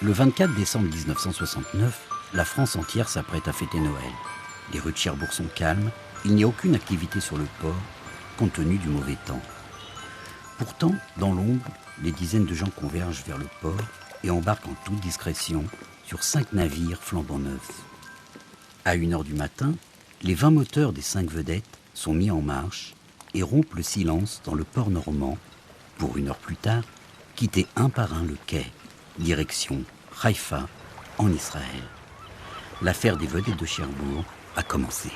Le 24 décembre 1969, la France entière s'apprête à fêter Noël. Les rues de Cherbourg sont calmes, il n'y a aucune activité sur le port, compte tenu du mauvais temps. Pourtant, dans l'ombre, des dizaines de gens convergent vers le port et embarquent en toute discrétion sur 5 navires flambant neufs. À 1h du matin, les 20 moteurs des 5 vedettes sont mis en marche et rompent le silence dans le port normand pour 1 heure plus tard, quitter un par un le quai, direction Haïfa, en Israël. L'affaire des vedettes de Cherbourg a commencé.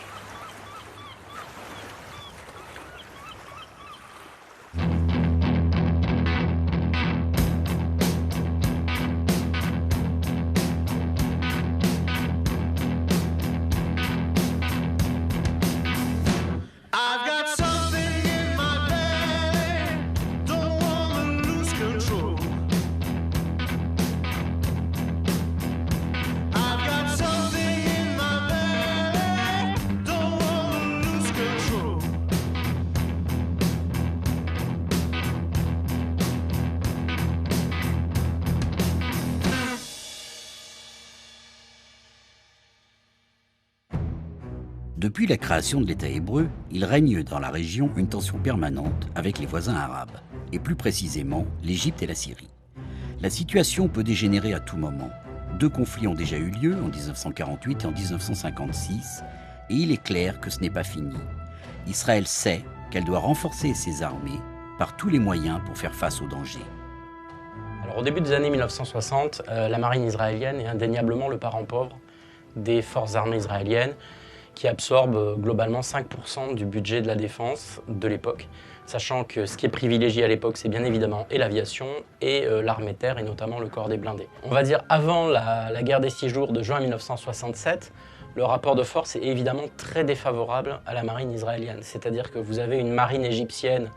Depuis la création de l'État hébreu, il règne dans la région une tension permanente avec les voisins arabes, et plus précisément l'Égypte et la Syrie. La situation peut dégénérer à tout moment. 2 conflits ont déjà eu lieu en 1948 et en 1956, et il est clair que ce n'est pas fini. Israël sait qu'elle doit renforcer ses armées par tous les moyens pour faire face aux dangers. Alors, au début des années 1960, la marine israélienne est indéniablement le parent pauvre des forces armées israéliennes, qui absorbe globalement 5% du budget de la défense de l'époque, sachant que ce qui est privilégié à l'époque, c'est bien évidemment et l'aviation et l'armée de terre, et notamment le corps des blindés. On va dire avant la guerre des 6 jours de juin 1967, le rapport de force est évidemment très défavorable à la marine israélienne. C'est-à-dire que vous avez une marine égyptienne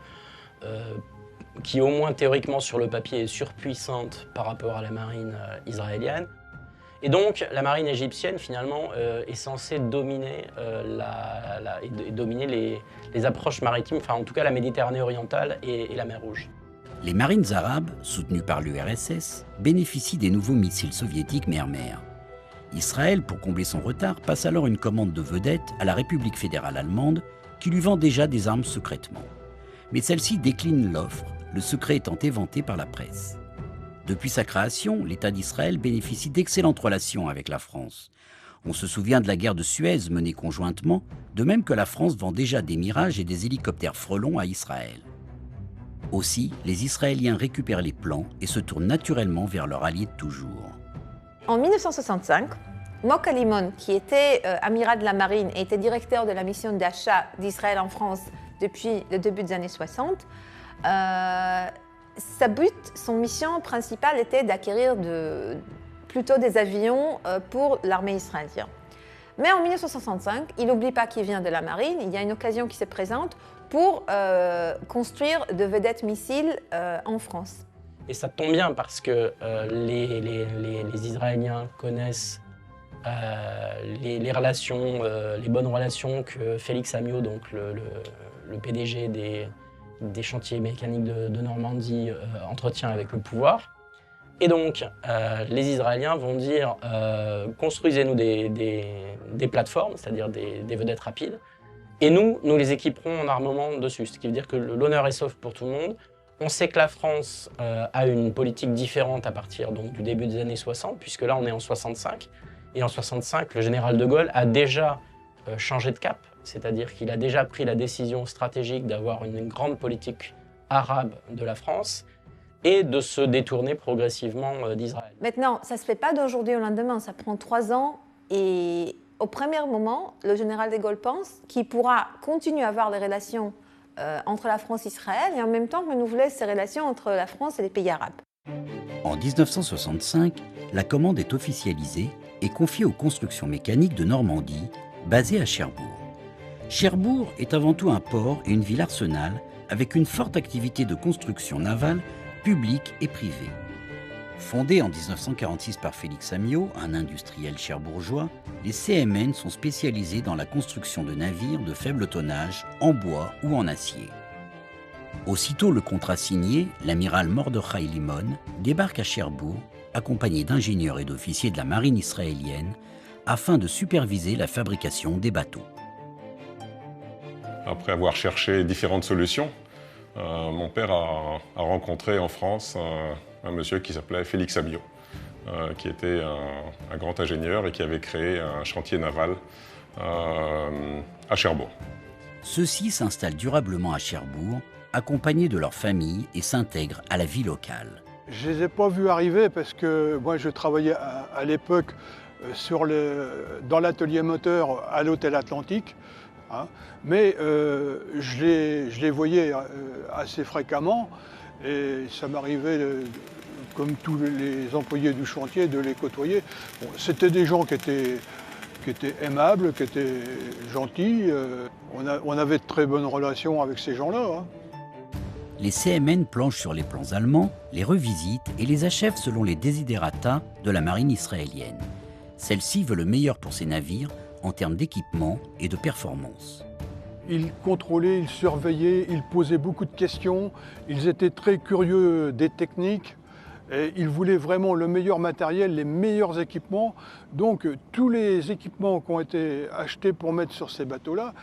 qui, au moins théoriquement sur le papier, est surpuissante par rapport à la marine israélienne. Et donc, la marine égyptienne, finalement, est censée dominer, dominer les approches maritimes, enfin en tout cas la Méditerranée orientale et la mer Rouge. Les marines arabes, soutenues par l'URSS, bénéficient des nouveaux missiles soviétiques Mer-Mer. Israël, pour combler son retard, passe alors une commande de vedette à la République fédérale allemande, qui lui vend déjà des armes secrètement. Mais celle-ci décline l'offre, le secret étant éventé par la presse. Depuis sa création, l'État d'Israël bénéficie d'excellentes relations avec la France. On se souvient de la guerre de Suez menée conjointement, de même que la France vend déjà des Mirage et des hélicoptères Frelon à Israël. Aussi, les Israéliens récupèrent les plans et se tournent naturellement vers leur allié de toujours. En 1965, Mok Alimon, qui était amiral de la marine et était directeur de la mission d'achat d'Israël en France depuis le début des années 60, son mission principale était d'acquérir plutôt des avions pour l'armée israélienne. Mais en 1965, il n'oublie pas qu'il vient de la marine, il y a une occasion qui se présente pour construire de vedettes missiles en France. Et ça tombe bien parce que les Israéliens connaissent les relations, les bonnes relations que Félix Amiot, donc le PDG des chantiers mécaniques de Normandie, entretient avec le pouvoir. Et donc, les Israéliens vont dire construisez-nous des plateformes, c'est-à-dire des vedettes rapides, et nous les équiperons en armement dessus. Ce qui veut dire que l'honneur est sauf pour tout le monde. On sait que la France a une politique différente à partir donc, du début des années 60, puisque là on est en 65. Et en 65, le général de Gaulle a déjà changé de cap, c'est-à-dire qu'il a déjà pris la décision stratégique d'avoir une grande politique arabe de la France et de se détourner progressivement d'Israël. Maintenant, ça ne se fait pas d'aujourd'hui au lendemain, ça prend 3 ans et au premier moment, le général de Gaulle pense qu'il pourra continuer à avoir les relations entre la France et Israël et en même temps renouveler ces relations entre la France et les pays arabes. En 1965, la commande est officialisée et confiée aux constructions mécaniques de Normandie, basées à Cherbourg. Cherbourg est avant tout un port et une ville arsenal avec une forte activité de construction navale publique et privée. Fondés en 1946 par Félix Amiot, un industriel cherbourgeois, les CMN sont spécialisés dans la construction de navires de faible tonnage en bois ou en acier. Aussitôt le contrat signé, l'amiral Mordechai Limon débarque à Cherbourg accompagné d'ingénieurs et d'officiers de la marine israélienne, afin de superviser la fabrication des bateaux. Après avoir cherché différentes solutions, mon père a rencontré en France un monsieur qui s'appelait Félix Amiot, qui était un grand ingénieur et qui avait créé un chantier naval à Cherbourg. Ceux-ci s'installent durablement à Cherbourg, accompagnés de leur famille et s'intègrent à la vie locale. Je ne les ai pas vus arriver parce que moi je travaillais à l'époque dans l'atelier moteur à l'Hôtel Atlantique, hein, mais je les voyais assez fréquemment et ça m'arrivait, comme tous les employés du chantier, de les côtoyer. Bon, c'était des gens qui étaient aimables, qui étaient gentils. On avait de très bonnes relations avec ces gens-là. Hein. Les CMN planchent sur les plans allemands, les revisitent et les achèvent selon les desiderata de la marine israélienne. Celle-ci veut le meilleur pour ses navires en termes d'équipement et de performance. Ils contrôlaient, ils surveillaient, ils posaient beaucoup de questions, ils étaient très curieux des techniques, et ils voulaient vraiment le meilleur matériel, les meilleurs équipements. Donc tous les équipements qui ont été achetés pour mettre sur ces bateaux-là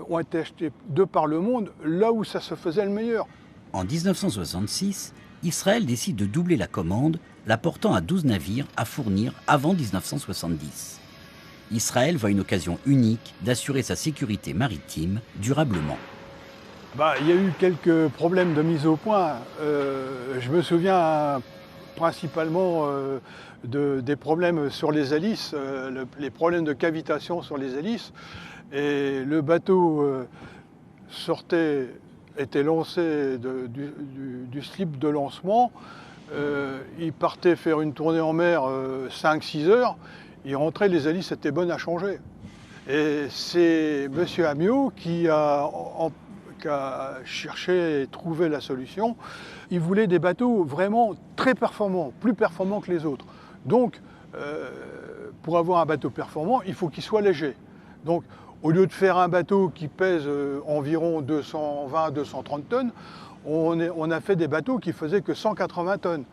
ont été achetés de par le monde, là où ça se faisait le meilleur. En 1966, Israël décide de doubler la commande, la portant à 12 navires à fournir avant 1970. Israël voit une occasion unique d'assurer sa sécurité maritime durablement. Il y a eu quelques problèmes de mise au point. Je me souviens principalement des problèmes sur les hélices, les problèmes de cavitation sur les hélices. Et le bateau était lancé du slip de lancement. Il partait faire une tournée en mer 5-6 heures. Il rentrait, les hélices étaient bonnes à changer. Et c'est M. Amiot qui a cherché et trouvé la solution. Il voulait des bateaux vraiment très performants, plus performants que les autres. Donc, pour avoir un bateau performant, il faut qu'il soit léger. Donc, au lieu de faire un bateau qui pèse environ 220-230 tonnes, on a fait des bateaux qui faisaient que 180 tonnes.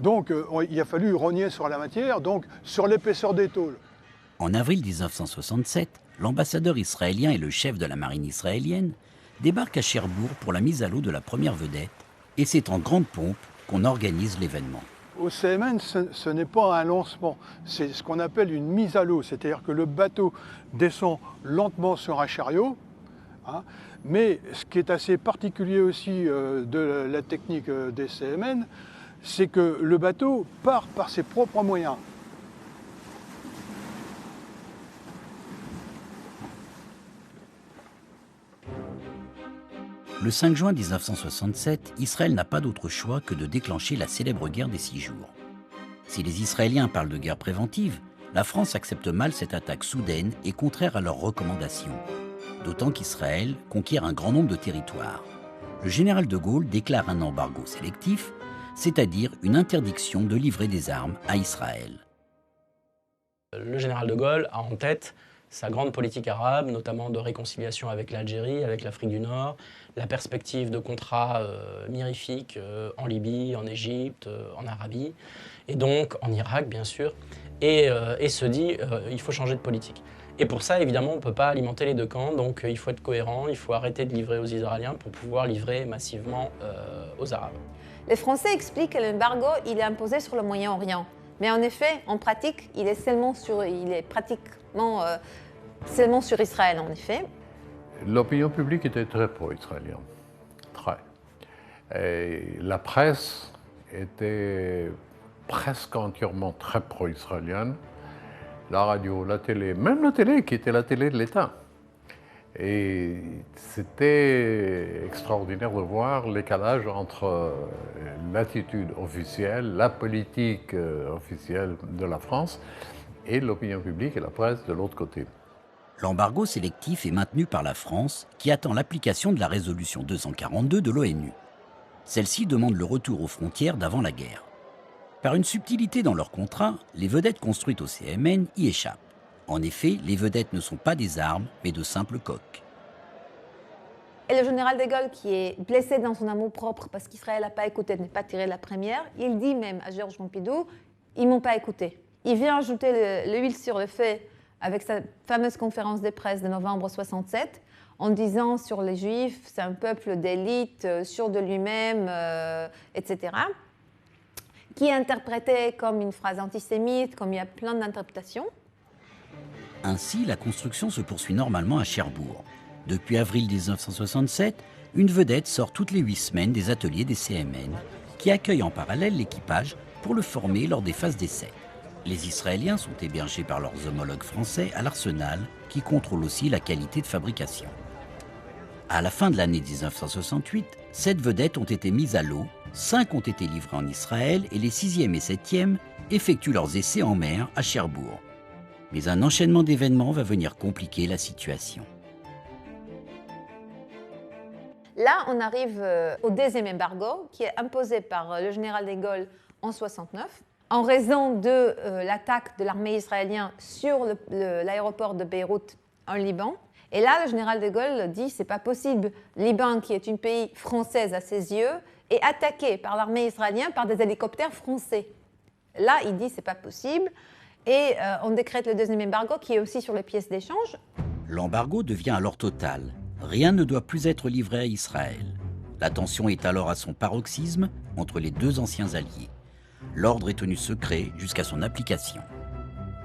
Donc il a fallu rogner sur la matière, donc sur l'épaisseur des tôles. En avril 1967, l'ambassadeur israélien et le chef de la marine israélienne débarquent à Cherbourg pour la mise à l'eau de la première vedette, et c'est en grande pompe qu'on organise l'événement. Au CMN, ce n'est pas un lancement, c'est ce qu'on appelle une mise à l'eau, c'est-à-dire que le bateau descend lentement sur un chariot, hein, mais ce qui est assez particulier aussi de la technique des CMN, c'est que le bateau part par ses propres moyens. Le 5 juin 1967, Israël n'a pas d'autre choix que de déclencher la célèbre guerre des 6 jours. Si les Israéliens parlent de guerre préventive, la France accepte mal cette attaque soudaine et contraire à leurs recommandations. D'autant qu'Israël conquiert un grand nombre de territoires. Le général de Gaulle déclare un embargo sélectif, c'est-à-dire une interdiction de livrer des armes à Israël. Le général de Gaulle a en tête sa grande politique arabe, notamment de réconciliation avec l'Algérie, avec l'Afrique du Nord, la perspective de contrats mirifiques en Libye, en Égypte, en Arabie, et donc en Irak, bien sûr, et se dit il faut changer de politique. Et pour ça, évidemment, on ne peut pas alimenter les deux camps, donc il faut être cohérent, il faut arrêter de livrer aux Israéliens pour pouvoir livrer massivement aux Arabes. Les Français expliquent que l'embargo il est imposé sur le Moyen-Orient. Mais en effet, en pratique, il est pratiquement seulement sur Israël, en effet. L'opinion publique était très pro-israélien, très. Et la presse était presque entièrement très pro-israélienne. La radio, la télé, même la télé qui était la télé de l'État. Et c'était extraordinaire de voir l'écalage entre l'attitude officielle, la politique officielle de la France et l'opinion publique et la presse de l'autre côté. L'embargo sélectif est maintenu par la France qui attend l'application de la résolution 242 de l'ONU. Celle-ci demande le retour aux frontières d'avant la guerre. Par une subtilité dans leur contrat, les vedettes construites au CMN y échappent. En effet, les vedettes ne sont pas des armes, mais de simples coques. Et le général de Gaulle, qui est blessé dans son amour-propre parce qu'Israël n'a pas écouté, n'est pas tiré la première, il dit même à Georges Pompidou ils ne m'ont pas écouté. Il vient ajouter l'huile sur le feu avec sa fameuse conférence de presse de novembre 67, en disant sur les Juifs, c'est un peuple d'élite, sûr de lui-même, etc., qui est interprété comme une phrase antisémite, comme il y a plein d'interprétations. Ainsi, la construction se poursuit normalement à Cherbourg. Depuis avril 1967, une vedette sort toutes les 8 semaines des ateliers des CMN, qui accueillent en parallèle l'équipage pour le former lors des phases d'essai. Les Israéliens sont hébergés par leurs homologues français à l'Arsenal, qui contrôle aussi la qualité de fabrication. À la fin de l'année 1968, 7 vedettes ont été mises à l'eau, 5 ont été livrées en Israël et les 6e et 7e effectuent leurs essais en mer à Cherbourg. Mais un enchaînement d'événements va venir compliquer la situation. Là, on arrive au deuxième embargo qui est imposé par le général de Gaulle en 1969 en raison de l'attaque de l'armée israélienne sur l'aéroport de Beyrouth en Liban. Et là, le général de Gaulle dit c'est pas possible. Liban, qui est un pays français à ses yeux, est attaqué par l'armée israélienne par des hélicoptères français. Là, il dit c'est pas possible. Et on décrète le deuxième embargo qui est aussi sur les pièces d'échange. L'embargo devient alors total. Rien ne doit plus être livré à Israël. La tension est alors à son paroxysme entre les deux anciens alliés. L'ordre est tenu secret jusqu'à son application.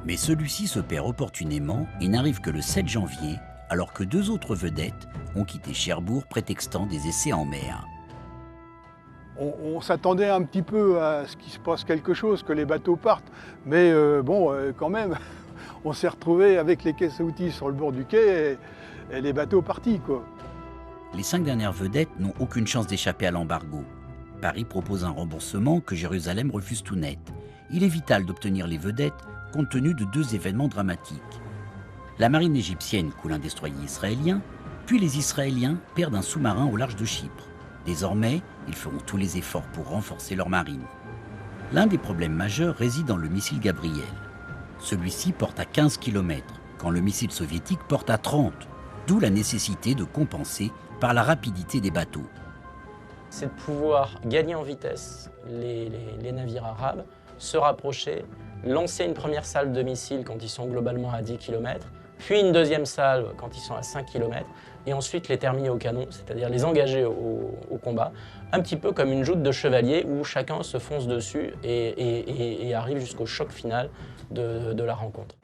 Mais celui-ci se perd opportunément et n'arrive que le 7 janvier, alors que 2 autres vedettes ont quitté Cherbourg prétextant des essais en mer. On s'attendait un petit peu à ce qu'il se passe quelque chose, que les bateaux partent, mais quand même, on s'est retrouvé avec les caisses à outils sur le bord du quai et les bateaux partis, quoi. Les 5 dernières vedettes n'ont aucune chance d'échapper à l'embargo. Paris propose un remboursement que Jérusalem refuse tout net. Il est vital d'obtenir les vedettes compte tenu de 2 événements dramatiques. La marine égyptienne coule un destroyer israélien, puis les Israéliens perdent un sous-marin au large de Chypre. Désormais, ils feront tous les efforts pour renforcer leur marine. L'un des problèmes majeurs réside dans le missile Gabriel. Celui-ci porte à 15 km, quand le missile soviétique porte à 30, d'où la nécessité de compenser par la rapidité des bateaux. C'est de pouvoir gagner en vitesse les navires arabes, se rapprocher, lancer une première salve de missiles quand ils sont globalement à 10 km, puis une deuxième salve quand ils sont à 5 km, et ensuite les terminer au canon, c'est-à-dire les engager au combat, un petit peu comme une joute de chevaliers où chacun se fonce dessus et arrive jusqu'au choc final de la rencontre.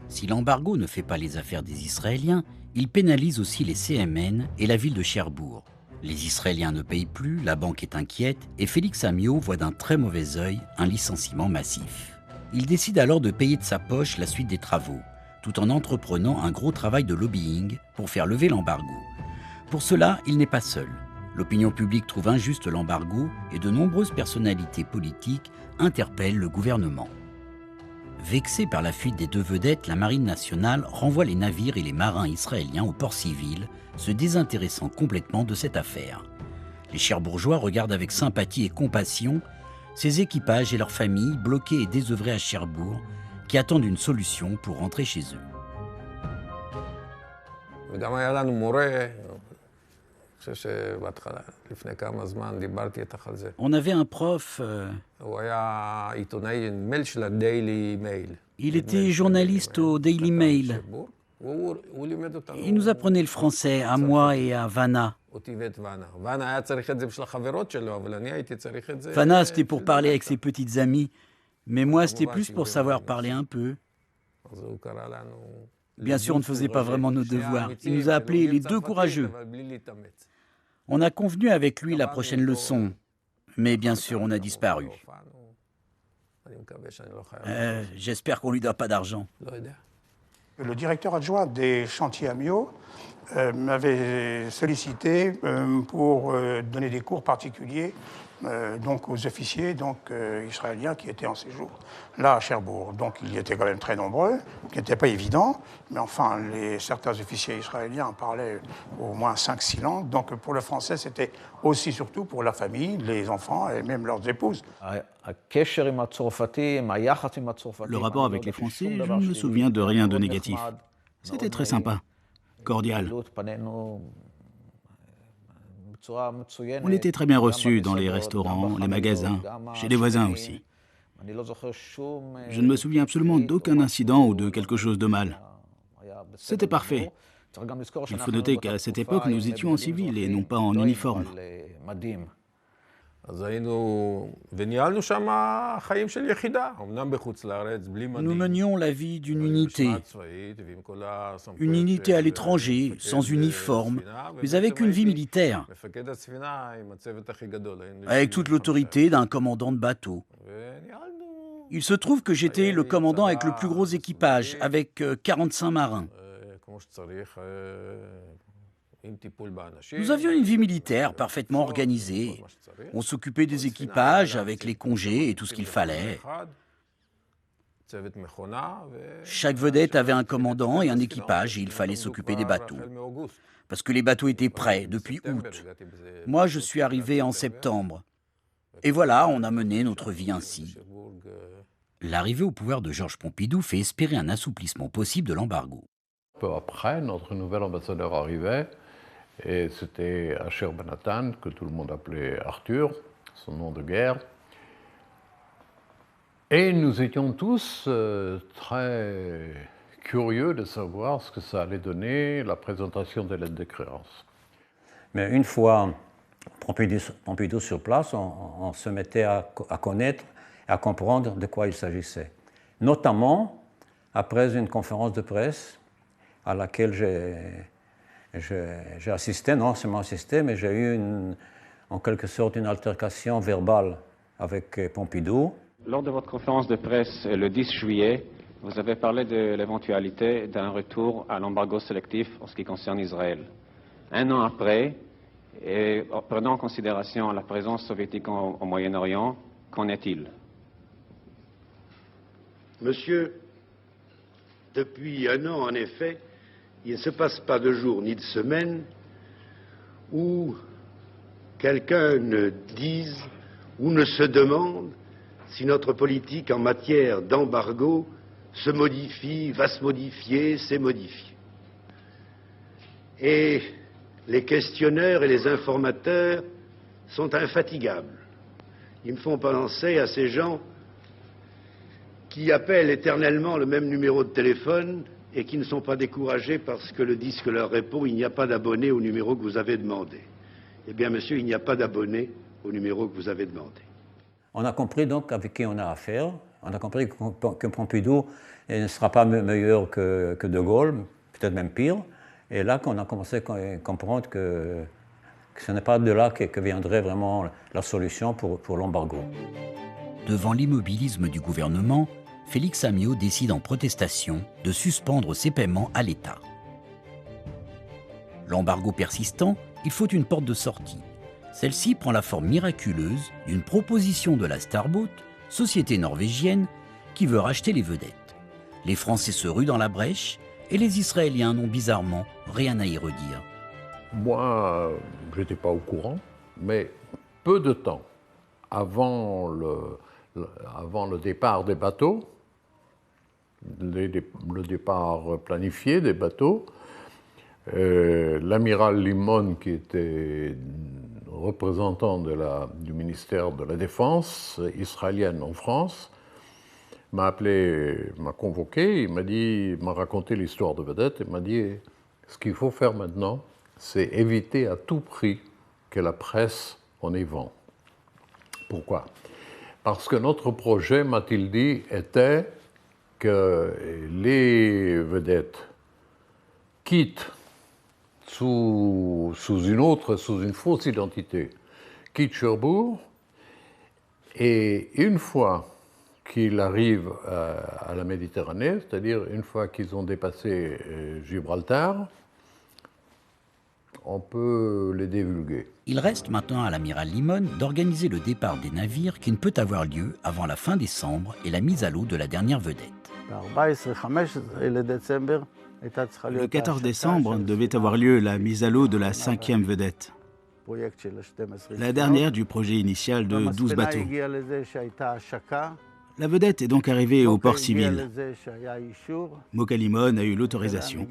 Si l'embargo ne fait pas les affaires des Israéliens, il pénalise aussi les CMN et la ville de Cherbourg. Les Israéliens ne payent plus, la banque est inquiète et Félix Amiot voit d'un très mauvais œil un licenciement massif. Il décide alors de payer de sa poche la suite des travaux, tout en entreprenant un gros travail de lobbying pour faire lever l'embargo. Pour cela, il n'est pas seul. L'opinion publique trouve injuste l'embargo et de nombreuses personnalités politiques interpellent le gouvernement. Vexée par la fuite des 2 vedettes, la Marine nationale renvoie les navires et les marins israéliens au port civil, se désintéressant complètement de cette affaire. Les Cherbourgeois regardent avec sympathie et compassion ces équipages et leurs familles bloqués et désœuvrés à Cherbourg, qui attendent une solution pour rentrer chez eux. On avait un prof, il était journaliste au Daily Mail. Il nous apprenait le français, à moi et à Vanna. Vanna, c'était pour parler avec ses petites amies, mais moi, c'était plus pour savoir parler un peu. Bien sûr, on ne faisait pas vraiment nos devoirs. Il nous a appelés les 2 courageux. On a convenu avec lui la prochaine leçon, mais bien sûr, on a disparu. J'espère qu'on ne lui doit pas d'argent. Le directeur adjoint des chantiers Amiot m'avait sollicité pour donner des cours particuliers donc aux officiers israéliens qui étaient en séjour là à Cherbourg. Donc ils étaient quand même très nombreux, ce qui n'était pas évident, mais enfin certains officiers israéliens parlaient au moins 5-6 langues. Donc pour le français, c'était aussi surtout pour la famille, les enfants et même leurs épouses. Le rapport avec les Français, je ne me souviens de rien de négatif. C'était très sympa, cordial. On était très bien reçus dans les restaurants, les magasins, chez les voisins aussi. Je ne me souviens absolument d'aucun incident ou de quelque chose de mal. C'était parfait. Il faut noter qu'à cette époque, nous étions en civil et non pas en uniforme. Nous menions la vie d'une unité à l'étranger, sans uniforme, mais avec une vie militaire, avec toute l'autorité d'un commandant de bateau. Il se trouve que j'étais le commandant avec le plus gros équipage, avec 45 marins. Nous avions une vie militaire parfaitement organisée. On s'occupait des équipages avec les congés et tout ce qu'il fallait. Chaque vedette avait un commandant et un équipage et il fallait s'occuper des bateaux. Parce que les bateaux étaient prêts depuis août. Moi, je suis arrivé en septembre. Et voilà, on a mené notre vie ainsi. L'arrivée au pouvoir de Georges Pompidou fait espérer un assouplissement possible de l'embargo. Peu après, notre nouvel ambassadeur arrivait, et c'était Asher Benatan, que tout le monde appelait Arthur, son nom de guerre. Et nous étions tous très curieux de savoir ce que ça allait donner, la présentation des lettres de créance. Mais une fois Pompidou sur place, on se mettait à connaître et à comprendre de quoi il s'agissait. Notamment après une conférence de presse à laquelle j'ai assisté, non seulement assisté, mais j'ai eu en quelque sorte une altercation verbale avec Pompidou. Lors de votre conférence de presse le 10 juillet, vous avez parlé de l'éventualité d'un retour à l'embargo sélectif en ce qui concerne Israël. Un an après, et prenant en considération la présence soviétique au Moyen-Orient, qu'en est-il? Monsieur, depuis un an, en effet, il ne se passe pas de jour ni de semaine où quelqu'un ne dise ou ne se demande si notre politique en matière d'embargo se modifie, va se modifier, s'est modifiée. Et les questionneurs et les informateurs sont infatigables. Ils me font penser à ces gens qui appellent éternellement le même numéro de téléphone et qui ne sont pas découragés parce que le disque leur répond « il n'y a pas d'abonné au numéro que vous avez demandé ». Eh bien, monsieur, il n'y a pas d'abonné au numéro que vous avez demandé. On a compris donc avec qui on a affaire. On a compris que Pompidou ne sera pas meilleur que De Gaulle, peut-être même pire. Et là qu'on a commencé à comprendre que ce n'est pas de là que viendrait vraiment la solution pour l'embargo. Devant l'immobilisme du gouvernement, Félix Amiot décide en protestation de suspendre ses paiements à l'État. L'embargo persistant, il faut une porte de sortie. Celle-ci prend la forme miraculeuse d'une proposition de la Starboat, société norvégienne, qui veut racheter les vedettes. Les Français se ruent dans la brèche et les Israéliens n'ont bizarrement rien à y redire. Moi, je n'étais pas au courant, mais peu de temps avant le départ des bateaux, le départ planifié des bateaux, l'amiral Limon, qui était représentant du ministère de la Défense israélienne en France, m'a appelé, m'a convoqué, il m'a raconté l'histoire de Vedette et m'a dit ce qu'il faut faire maintenant, c'est éviter à tout prix que la presse en ait vent. Pourquoi? Parce que notre projet, m'a-t-il dit, était que les vedettes quittent sous une fausse identité, quittent Cherbourg, et une fois qu'ils arrivent à la Méditerranée, c'est-à-dire une fois qu'ils ont dépassé Gibraltar, on peut les divulguer. Il reste maintenant à l'amiral Limon d'organiser le départ des navires qui ne peut avoir lieu avant la fin décembre et la mise à l'eau de la dernière vedette. Le 14 décembre devait avoir lieu la mise à l'eau de la 5e vedette, la dernière du projet initial de 12 bateaux. La vedette est donc arrivée au port civil. Mokalimon a eu l'autorisation.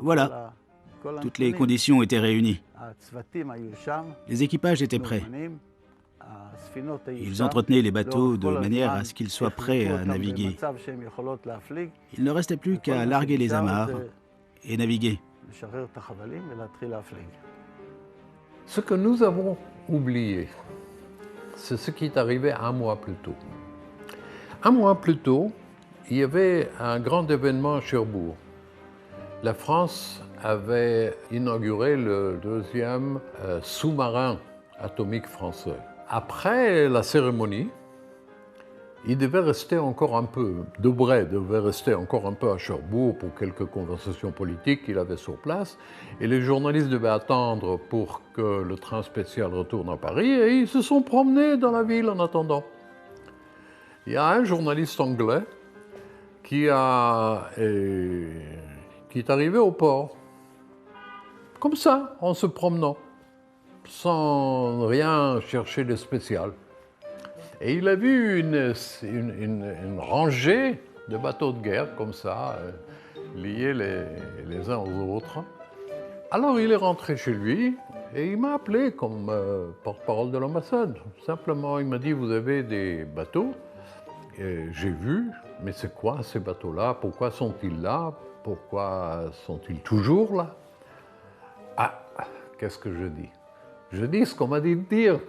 Voilà, toutes les conditions étaient réunies. Les équipages étaient prêts. Ils entretenaient les bateaux de manière à ce qu'ils soient prêts à naviguer. Il ne restait plus qu'à larguer les amarres et naviguer. Ce que nous avons oublié, c'est ce qui est arrivé un mois plus tôt. Un mois plus tôt, il y avait un grand événement à Cherbourg. La France avait inauguré le deuxième sous-marin atomique français. Après la cérémonie, il devait rester encore un peu, Debray devait rester encore un peu à Cherbourg pour quelques conversations politiques qu'il avait sur place, et les journalistes devaient attendre pour que le train spécial retourne à Paris, et ils se sont promenés dans la ville en attendant. Il y a un journaliste anglais qui est arrivé au port, comme ça, en se promenant, sans rien chercher de spécial. Et il a vu une rangée de bateaux de guerre, comme ça, liés les uns aux autres. Alors il est rentré chez lui et il m'a appelé comme porte-parole de l'ambassade. Simplement, il m'a dit, vous avez des bateaux? Et j'ai vu, mais c'est quoi ces bateaux-là? Pourquoi sont-ils là? Pourquoi sont-ils toujours là? Ah, qu'est-ce que je dis? Je dis ce qu'on m'a dit de dire,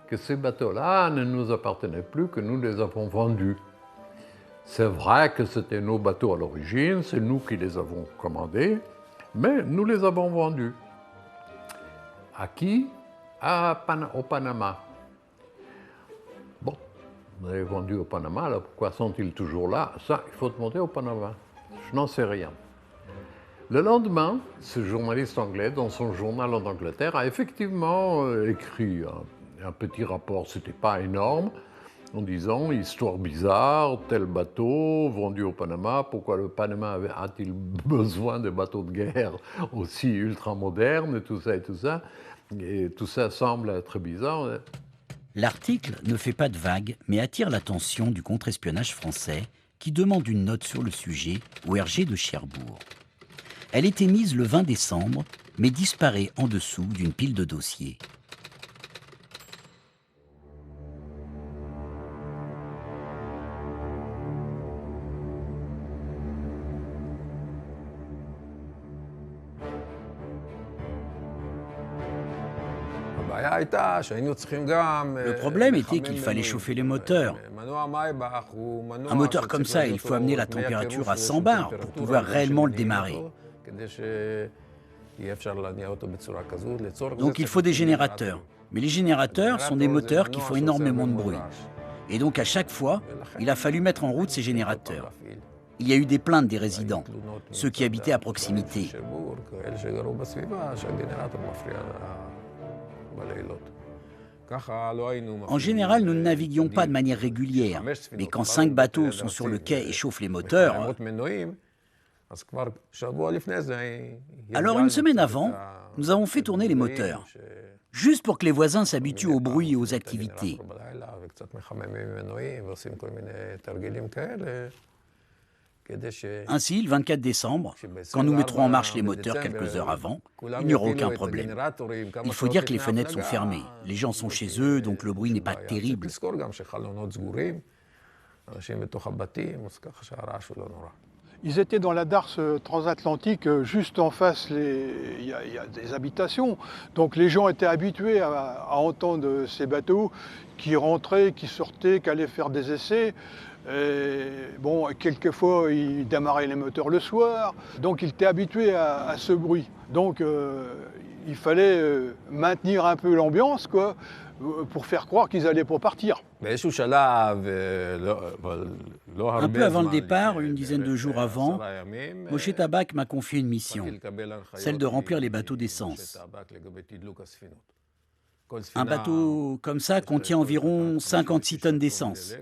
que ces bateaux-là ne nous appartenaient plus, que nous les avons vendus. C'est vrai que c'était nos bateaux à l'origine, c'est nous qui les avons commandés, mais nous les avons vendus. À qui? Au Panama. Bon, vous avez vendu au Panama, alors pourquoi sont-ils toujours là? Ça, il faut demander au Panama. Je n'en sais rien. Le lendemain, ce journaliste anglais, dans son journal en Angleterre, a effectivement écrit un petit rapport, c'était pas énorme, en disant « Histoire bizarre, tel bateau vendu au Panama, pourquoi le Panama a-t-il besoin de bateaux de guerre aussi ultramodernes ?» et tout ça et tout ça. Et tout ça semble être bizarre. L'article ne fait pas de vagues, mais attire l'attention du contre-espionnage français qui demande une note sur le sujet au RG de Cherbourg. Elle est émise le 20 décembre, mais disparaît en dessous d'une pile de dossiers. Le problème était qu'il fallait chauffer les moteurs. Un moteur comme ça, il faut amener la température à 100 bars pour pouvoir réellement le démarrer. Donc il faut des générateurs. Mais les générateurs sont des moteurs qui font énormément de bruit. Et donc à chaque fois, il a fallu mettre en route ces générateurs. Il y a eu des plaintes des résidents, ceux qui habitaient à proximité. En général, nous ne naviguions pas de manière régulière, mais quand 5 bateaux sont sur le quai et chauffent les moteurs... Alors une semaine avant, nous avons fait tourner les moteurs, juste pour que les voisins s'habituent au bruit et aux activités. Ainsi, le 24 décembre, quand nous mettrons en marche les moteurs quelques heures avant, il n'y aura aucun problème. Il faut dire que les fenêtres sont fermées. Les gens sont chez eux, donc le bruit n'est pas terrible. Ils étaient dans la darse transatlantique, juste en face, il y a des habitations. Donc les gens étaient habitués à entendre ces bateaux qui rentraient, qui sortaient, qui allaient faire des essais. Et bon, quelquefois, ils démarraient les moteurs le soir. Donc ils étaient habitués à ce bruit. Donc il fallait maintenir un peu l'ambiance, quoi, pour faire croire qu'ils allaient pas partir. Un peu avant le départ, une dizaine de jours avant, Moshe Tabak m'a confié une mission, celle de remplir les bateaux d'essence. Un bateau comme ça contient environ 56 tonnes d'essence.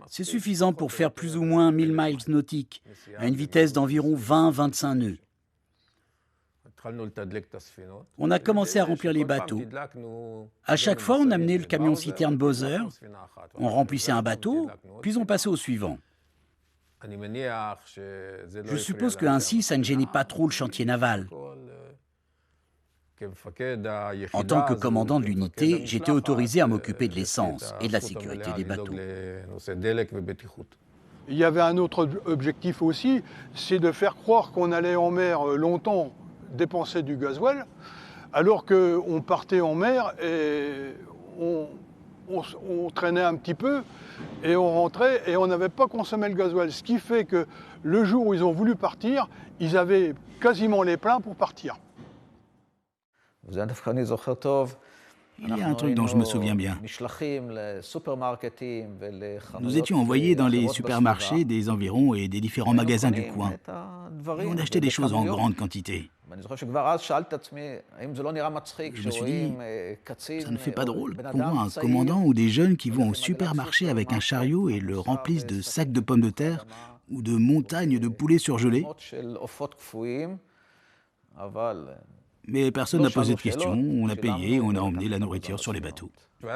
C'est suffisant pour faire plus ou moins 1000 miles nautiques, à une vitesse d'environ 20-25 nœuds. On a commencé à remplir les bateaux. À chaque fois, on amenait le camion-citerne Bowser, on remplissait un bateau, puis on passait au suivant. Je suppose qu'ainsi, ça ne gênait pas trop le chantier naval. En tant que commandant de l'unité, j'étais autorisé à m'occuper de l'essence et de la sécurité des bateaux. Il y avait un autre objectif aussi, c'est de faire croire qu'on allait en mer longtemps dépenser du gasoil, alors qu'on partait en mer et on traînait un petit peu et on rentrait et on n'avait pas consommé le gasoil. Ce qui fait que le jour où ils ont voulu partir, ils avaient quasiment les pleins pour partir. Il y a un truc dont je me souviens bien. Nous étions envoyés dans les supermarchés des environs et des différents magasins du coin. Et on achetait des choses en grande quantité. Je me suis dit, ça ne fait pas drôle qu'on voit un commandant ou des jeunes qui vont au supermarché avec un chariot et le remplissent de sacs de pommes de terre ou de montagnes de poulets surgelés. Mais personne n'a posé de questions, on a payé, on a emmené la nourriture sur les bateaux. Il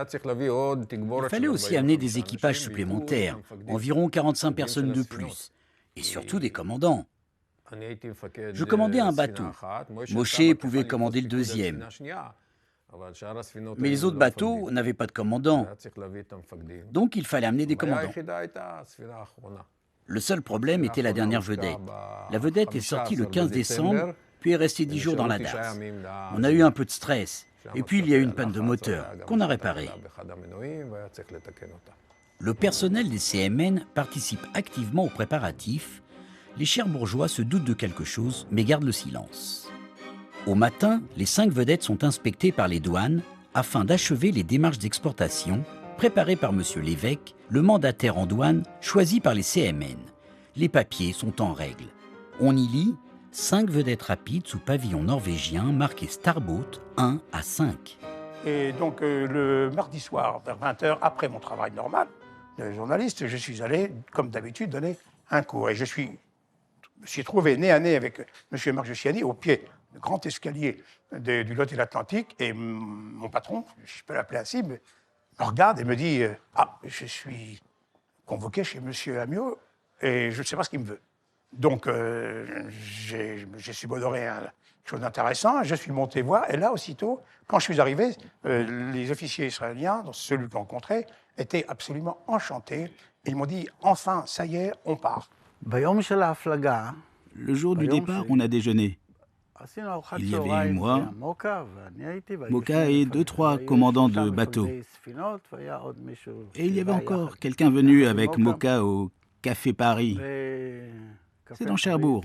fallait aussi amener des équipages supplémentaires, environ 45 personnes de plus, et surtout des commandants. Je commandais un bateau. Moshe pouvait commander le deuxième. Mais les autres bateaux n'avaient pas de commandant. Donc il fallait amener des commandants. Le seul problème était la dernière vedette. La vedette est sortie le 15 décembre, puis est restée 10 jours dans la DAS. On a eu un peu de stress. Et puis il y a eu une panne de moteur qu'on a réparée. Le personnel des CMN participe activement aux préparatifs. Les Cherbourgeois se doutent de quelque chose, mais gardent le silence. Au matin, les 5 vedettes sont inspectées par les douanes afin d'achever les démarches d'exportation préparées par M. Lévesque, le mandataire en douane choisi par les CMN. Les papiers sont en règle. On y lit 5 vedettes rapides sous pavillon norvégien marqué Starboat 1 à 5. Et donc le mardi soir, vers 20h, après mon travail normal de journaliste, je suis allé, comme d'habitude, donner un cours. Et je me suis trouvé nez à nez avec M. Marc Giussiani au pied du grand escalier du lot de l'Atlantique. Et mon patron, je peux l'appeler ainsi, me regarde et me dit « Ah, je suis convoqué chez M. Amiot et je ne sais pas ce qu'il me veut. » Donc, j'ai subodoré quelque chose d'intéressant, je suis monté voir, et là, aussitôt, quand je suis arrivé, les officiers israéliens, dont celui que j'ai rencontré, étaient absolument enchantés. Et ils m'ont dit, enfin, ça y est, on part. Le jour du départ, on a déjeuné. Il y avait eu moi, Moka et 2-3 commandants de bateaux. Et il y avait encore quelqu'un venu avec Moka au Café Paris. C'est dans Cherbourg,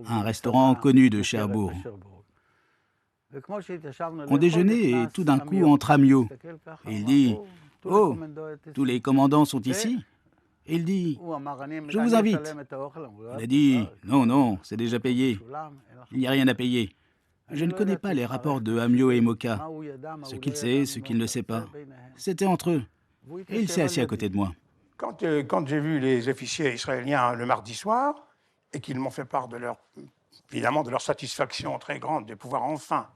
un restaurant connu de Cherbourg. On déjeunait et tout d'un coup entre Amiot. Il dit « Oh, tous les commandants sont ici ?» Il dit « Je vous invite. » Il a dit « Non, non, c'est déjà payé. Il n'y a rien à payer. » Je ne connais pas les rapports de Amiot et Moka. Ce qu'il sait, ce qu'il ne sait pas. C'était entre eux. Et il s'est assis à côté de moi. Quand j'ai vu les officiers israéliens le mardi soir, et qu'ils m'ont fait part évidemment de leur satisfaction très grande de pouvoir enfin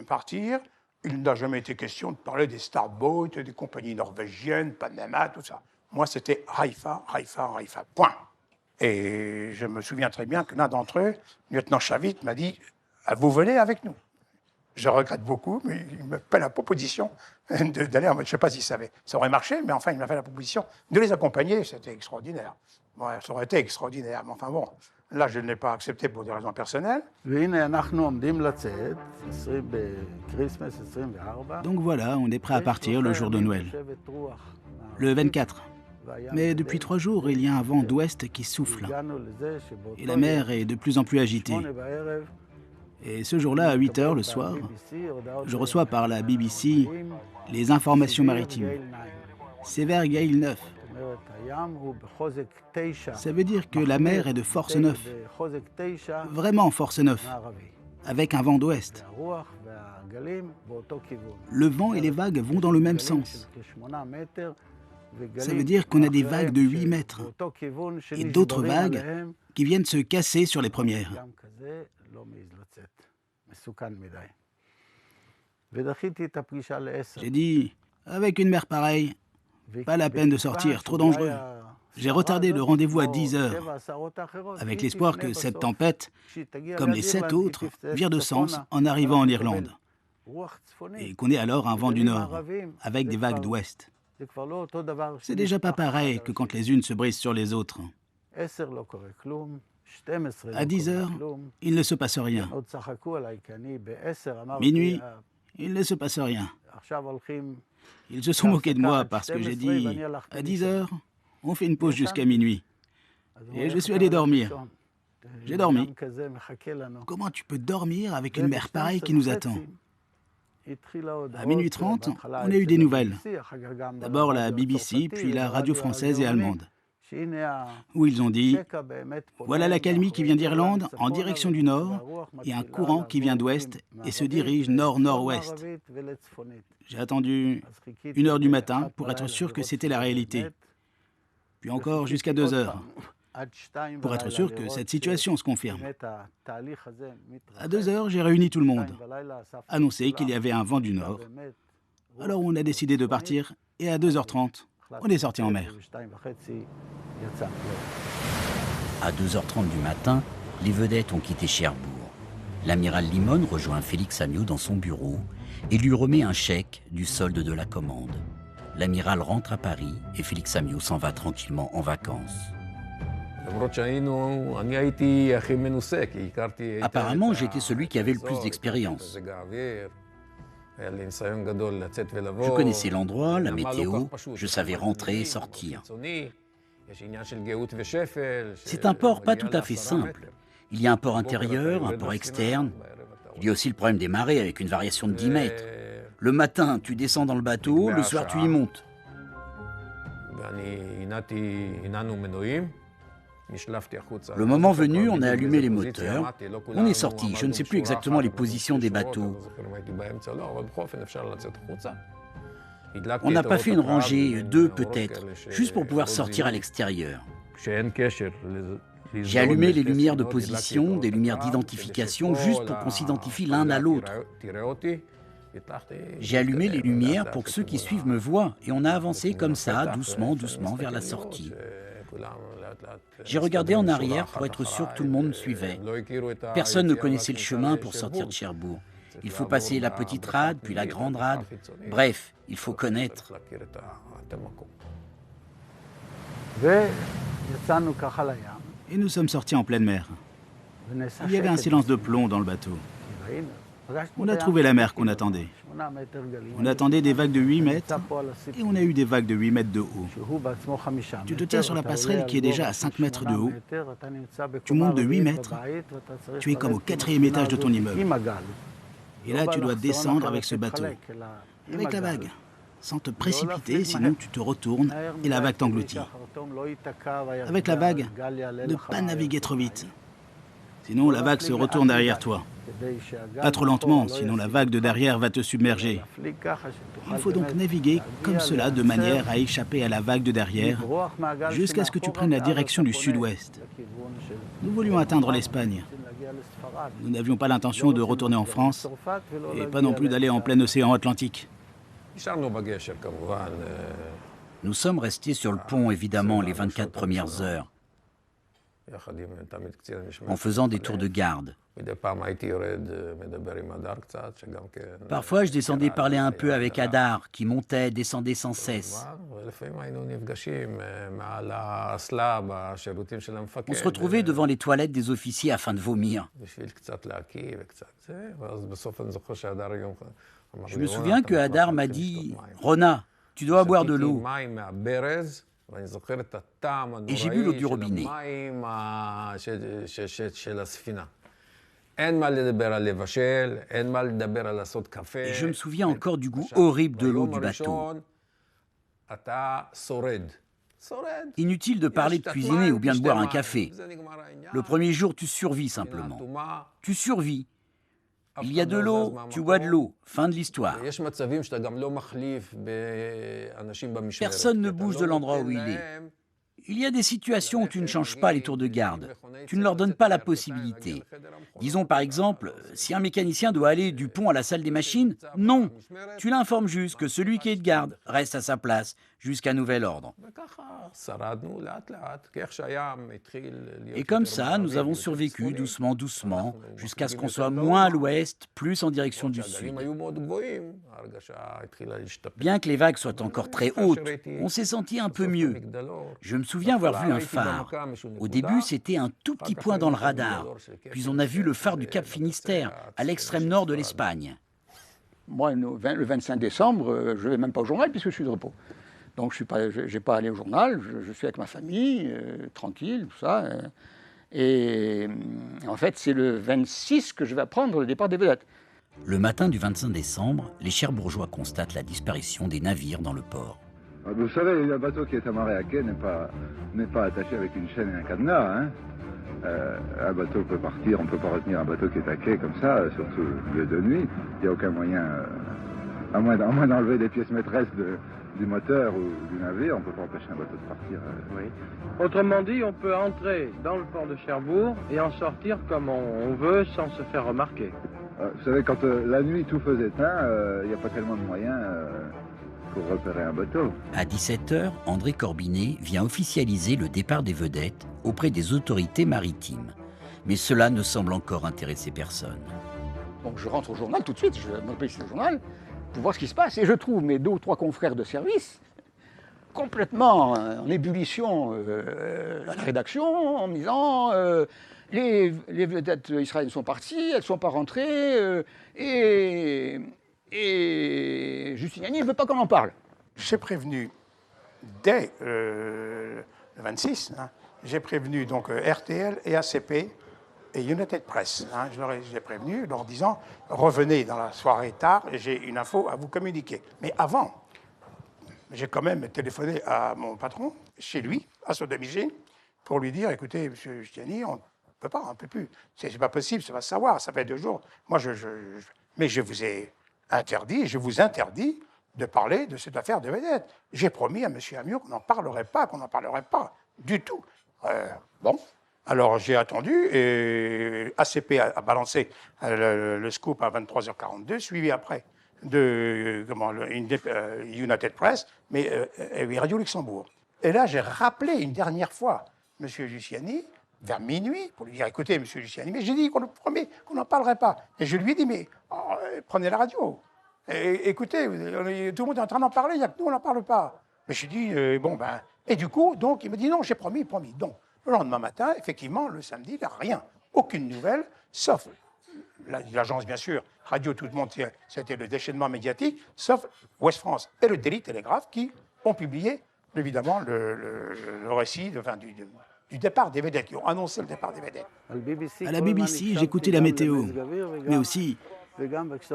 partir, il n'a jamais été question de parler des Starboat, des compagnies norvégiennes, Panama, tout ça. Moi, c'était Haïfa, Haïfa, Haïfa, point. Et je me souviens très bien que l'un d'entre eux, le lieutenant Chavit, m'a dit « Vous venez avec nous ». Je regrette beaucoup, mais il m'a fait la proposition d'aller, je ne sais pas si ça aurait marché, mais enfin, il m'a fait la proposition de les accompagner. C'était extraordinaire. Bon, ça aurait été extraordinaire, mais enfin bon, là, je ne l'ai pas accepté pour des raisons personnelles. Donc voilà, on est prêt à partir le jour de Noël, le 24. Mais depuis 3 jours, il y a un vent d'ouest qui souffle. Et la mer est de plus en plus agitée. Et ce jour-là, à 8 h le soir, je reçois par la BBC les informations maritimes. C'est vers Gale 9. Ça veut dire que la mer est de force 9. Vraiment force 9. Avec un vent d'ouest. Le vent et les vagues vont dans le même sens. Ça veut dire qu'on a des vagues de 8 mètres. Et d'autres vagues qui viennent se casser sur les premières. J'ai dit, avec une mer pareille, pas la peine de sortir, trop dangereux. j'ai retardé le rendez-vous à 10 heures, avec l'espoir que cette tempête, comme les 7 autres, vire de sens en arrivant en Irlande, et qu'on ait alors un vent du nord, avec des vagues d'ouest. C'est déjà pas pareil que quand les unes se brisent sur les autres. À 10 heures, il ne se passe rien. Minuit, il ne se passe rien. Ils se sont moqués de moi parce que j'ai dit « À 10 heures, on fait une pause jusqu'à minuit. » Et je suis allé dormir. J'ai dormi. Comment tu peux dormir avec une mer pareille qui nous attend? À minuit 30, on a eu des nouvelles. D'abord la BBC, puis la radio française et allemande, où ils ont dit « Voilà l'accalmie qui vient d'Irlande en direction du nord et un courant qui vient d'ouest et se dirige nord-nord-ouest. » J'ai attendu 1 heure du matin pour être sûr que c'était la réalité. Puis encore jusqu'à 2 heures, pour être sûr que cette situation se confirme. À 2 heures, j'ai réuni tout le monde, annoncé qu'il y avait un vent du nord. Alors on a décidé de partir et à 2h30, on est sorti en mer. À 2h30 du matin, les vedettes ont quitté Cherbourg. L'amiral Limon rejoint Félix Amiot dans son bureau et lui remet un chèque du solde de la commande. L'amiral rentre à Paris et Félix Amiot s'en va tranquillement en vacances. Apparemment, j'étais celui qui avait le plus d'expérience. Je connaissais l'endroit, la météo, je savais rentrer et sortir. C'est un port pas tout à fait simple. Il y a un port intérieur, un port externe. Il y a aussi le problème des marées avec une variation de 10 mètres. Le matin, tu descends dans le bateau, le soir, tu y montes. Le moment venu, on a allumé les moteurs. On est sorti. Je ne sais plus exactement les positions des bateaux. On n'a pas fait une rangée, 2 peut-être, juste pour pouvoir sortir à l'extérieur. J'ai allumé les lumières de position, des lumières d'identification, juste pour qu'on s'identifie l'un à l'autre. J'ai allumé les lumières pour que ceux qui suivent me voient, et on a avancé comme ça, doucement, doucement, vers la sortie. J'ai regardé en arrière pour être sûr que tout le monde me suivait. Personne ne connaissait le chemin pour sortir de Cherbourg. Il faut passer la petite rade, puis la grande rade. Bref, il faut connaître. Et nous sommes sortis en pleine mer. Il y avait un silence de plomb dans le bateau. On a trouvé la mer qu'on attendait. On attendait des vagues de 8 mètres et on a eu des vagues de 8 mètres de haut. Tu te tiens sur la passerelle qui est déjà à 5 mètres de haut. Tu montes de 8 mètres. Tu es comme au 4e étage de ton immeuble. Et là, tu dois descendre avec ce bateau, avec la vague, sans te précipiter, sinon tu te retournes et la vague t'engloutit. Avec la vague, ne pas naviguer trop vite, sinon la vague se retourne derrière toi. Pas trop lentement, sinon la vague de derrière va te submerger. Il faut donc naviguer comme cela, de manière à échapper à la vague de derrière, jusqu'à ce que tu prennes la direction du sud-ouest. Nous voulions atteindre l'Espagne. Nous n'avions pas l'intention de retourner en France, et pas non plus d'aller en plein océan Atlantique. Nous sommes restés sur le pont, évidemment, les 24 premières heures, en faisant des tours de garde. Parfois, je descendais parler un peu avec Hadar, qui montait, descendait sans cesse. On se retrouvait devant les toilettes des officiers afin de vomir. Je me souviens que Hadar m'a dit « Rona, tu dois boire de l'eau ». Et j'ai bu l'eau du robinet. Et je me souviens encore du goût horrible de l'eau du bateau. Inutile de parler de cuisiner ou bien de boire un café. Le premier jour, tu survis simplement. Tu survis. Il y a de l'eau, tu bois de l'eau. Fin de l'histoire. Personne ne bouge de l'endroit où il est. Il y a des situations où tu ne changes pas les tours de garde. Tu ne leur donnes pas la possibilité. Disons par exemple, si un mécanicien doit aller du pont à la salle des machines, non. Tu l'informes juste que celui qui est de garde reste à sa place jusqu'à nouvel ordre. Et comme ça, nous avons survécu doucement, doucement, jusqu'à ce qu'on soit moins à l'ouest, plus en direction du sud. Bien que les vagues soient encore très hautes, on s'est senti un peu mieux. Je me souviens avoir vu un phare. Au début, c'était un tout petit point dans le radar. Puis on a vu le phare du Cap Finistère, à l'extrême nord de l'Espagne. Moi, le 25 décembre, je ne vais même pas au journal puisque je suis de repos. Donc je n'ai pas allé au journal, je suis avec ma famille, tranquille, tout ça. Et en fait, c'est le 26 que je vais apprendre le départ des vedettes. Le matin du 25 décembre, les Cherbourgeois constatent la disparition des navires dans le port. Vous savez, le bateau qui est amarré à quai n'est pas attaché avec une chaîne et un cadenas. Hein. Un bateau peut partir, on ne peut pas retenir un bateau qui est à quai comme ça, surtout de nuit. Il n'y a aucun moyen, à moins d'enlever des pièces maîtresses du moteur ou du navire, on ne peut pas empêcher un bateau de partir. Oui. Autrement dit, on peut entrer dans le port de Cherbourg et en sortir comme on veut sans se faire remarquer. Vous savez, quand la nuit tout feu éteint, il n'y a pas tellement de moyens pour repérer un bateau. À 17h, André Corbinet vient officialiser le départ des vedettes auprès des autorités maritimes. Mais cela ne semble encore intéresser personne. Donc je rentre au journal tout de suite, je m'appelle ici le journal, pour voir ce qui se passe. Et je trouve mes 2 ou 3 confrères de service complètement en ébullition à la rédaction, en me disant les vedettes israéliennes sont parties, elles ne sont pas rentrées, et Justiniani ne veut pas qu'on en parle. J'ai prévenu, dès le 26, hein, j'ai prévenu donc RTL et ACP et United Press. Hein, j'ai prévenu leur disant, revenez dans la soirée tard, et j'ai une info à vous communiquer. Mais avant, j'ai quand même téléphoné à mon patron, chez lui, à son domicile, pour lui dire, écoutez, monsieur Justiniani, on ne peut pas, on ne peut plus. C'est pas possible, ça va se savoir, ça fait 2 jours. Moi, mais je vous ai interdit, je vous interdis de parler de cette affaire de vedette. J'ai promis à M. Amiour qu'on n'en parlerait pas, du tout. Bon, alors j'ai attendu, et ACP a balancé le scoop à 23h42, suivi après de United Press, mais Radio Luxembourg. Et là, j'ai rappelé une dernière fois M. Justiniani, vers minuit, pour lui dire, écoutez, M. Justiniani, mais j'ai dit qu'on le promet qu'on n'en parlerait pas. Et je lui ai dit, mais prenez la radio. Et, écoutez, tout le monde est en train d'en parler, il n'y a que nous, on n'en parle pas. Mais j'ai dit, bon, ben... Et du coup, donc, il me dit, non, j'ai promis. Donc, le lendemain matin, effectivement, le samedi, il n'y a rien. Aucune nouvelle, sauf l'agence, bien sûr, Radio Tout le Monde, c'était le déchaînement médiatique, sauf Ouest France et le Daily Telegraph qui ont publié, évidemment, le récit du départ des vedettes, qui ont annoncé le départ des vedettes. À la BBC, j'écoutais la météo, mais aussi,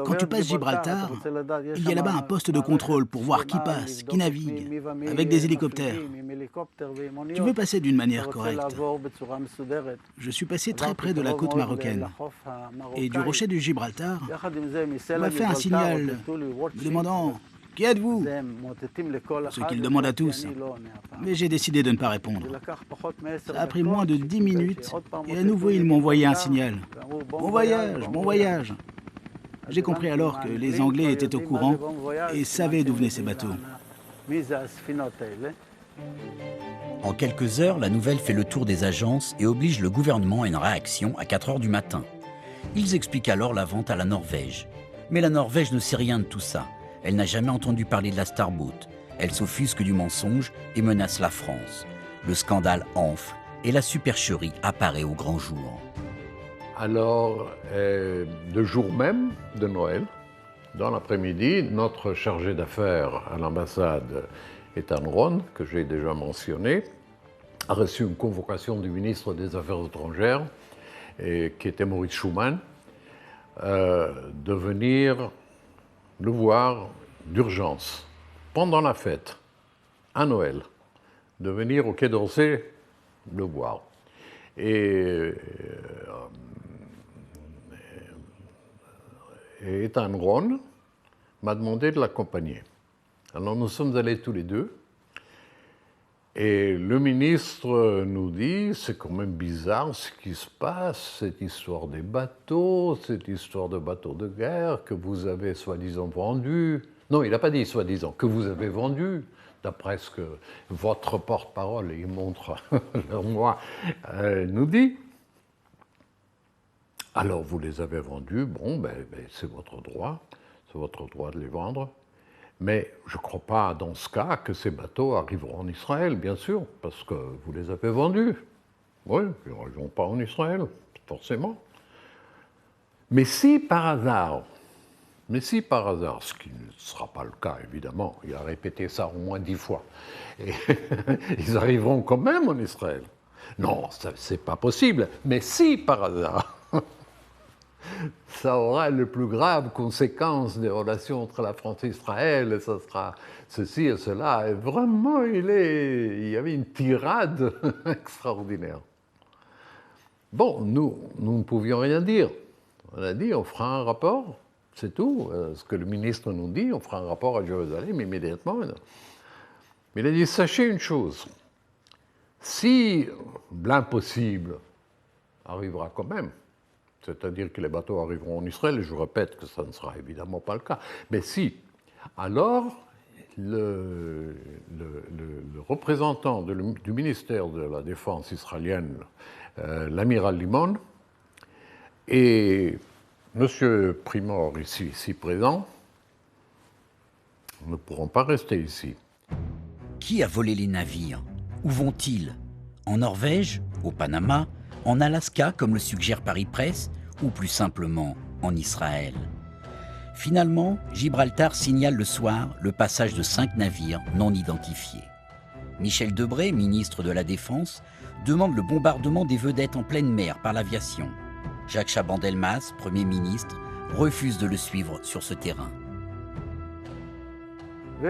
quand tu passes Gibraltar, il y a là-bas un poste de contrôle pour voir qui passe, qui navigue, avec des hélicoptères. Tu veux passer d'une manière correcte. Je suis passé très près de la côte marocaine, et du rocher du Gibraltar, on m'a fait un signal me demandant « Qui êtes-vous » ce qu'il demande à tous. Mais j'ai décidé de ne pas répondre. Ça a pris moins de 10 minutes, et à nouveau ils m'ont envoyé un signal. « Bon voyage, bon voyage !» J'ai compris alors que les Anglais étaient au courant et savaient d'où venaient ces bateaux. En quelques heures, la nouvelle fait le tour des agences et oblige le gouvernement à une réaction à 4 heures du matin. Ils expliquent alors la vente à la Norvège. Mais la Norvège ne sait rien de tout ça. Elle n'a jamais entendu parler de la Starboat. Elle s'offusque du mensonge et menace la France. Le scandale enfle et la supercherie apparaît au grand jour. Alors, le jour même de Noël, dans l'après-midi, notre chargé d'affaires à l'ambassade, Ethan Ron, que j'ai déjà mentionné, a reçu une convocation du ministre des Affaires étrangères, qui était Maurice Schumann, de venir le voir d'urgence, pendant la fête, à Noël, de venir au Quai d'Orsay le voir. Et Ethan Ron m'a demandé de l'accompagner. Alors nous sommes allés tous les deux, et le ministre nous dit, c'est quand même bizarre ce qui se passe, cette histoire des bateaux, cette histoire de bateaux de guerre que vous avez soi-disant vendus. Non, il n'a pas dit soi-disant, que vous avez vendus d'après ce que votre porte-parole, il montre moi, nous dit. Alors vous les avez vendus, bon, c'est votre droit de les vendre. Mais je ne crois pas dans ce cas que ces bateaux arriveront en Israël, bien sûr, parce que vous les avez vendus. Oui, ils n'arriveront pas en Israël, forcément. Mais si par hasard, ce qui ne sera pas le cas évidemment, il a répété ça au moins 10 fois, et ils arriveront quand même en Israël. Non, c'est pas possible, mais si par hasard, ça aura les plus graves conséquences des relations entre la France et Israël, et ça sera ceci et cela. Et vraiment, il y avait une tirade extraordinaire. Bon, nous ne pouvions rien dire. On a dit, on fera un rapport, c'est tout. Ce que le ministre nous dit, on fera un rapport à Jérusalem immédiatement. Mais il a dit, sachez une chose, si l'impossible arrivera quand même, c'est-à-dire que les bateaux arriveront en Israël, et je répète que ça ne sera évidemment pas le cas, mais si, alors le représentant du ministère de la Défense israélienne, l'amiral Limon, et M. Primor, ici présent, ne pourront pas rester ici. Qui a volé les navires? Où vont-ils? En Norvège? Au Panama? En Alaska, comme le suggère Paris Presse, ou plus simplement en Israël? Finalement, Gibraltar signale le soir le passage de 5 navires non identifiés. Michel Debré, ministre de la Défense, demande le bombardement des vedettes en pleine mer par l'aviation. Jacques Chaban-Delmas, Premier ministre, refuse de le suivre sur ce terrain. On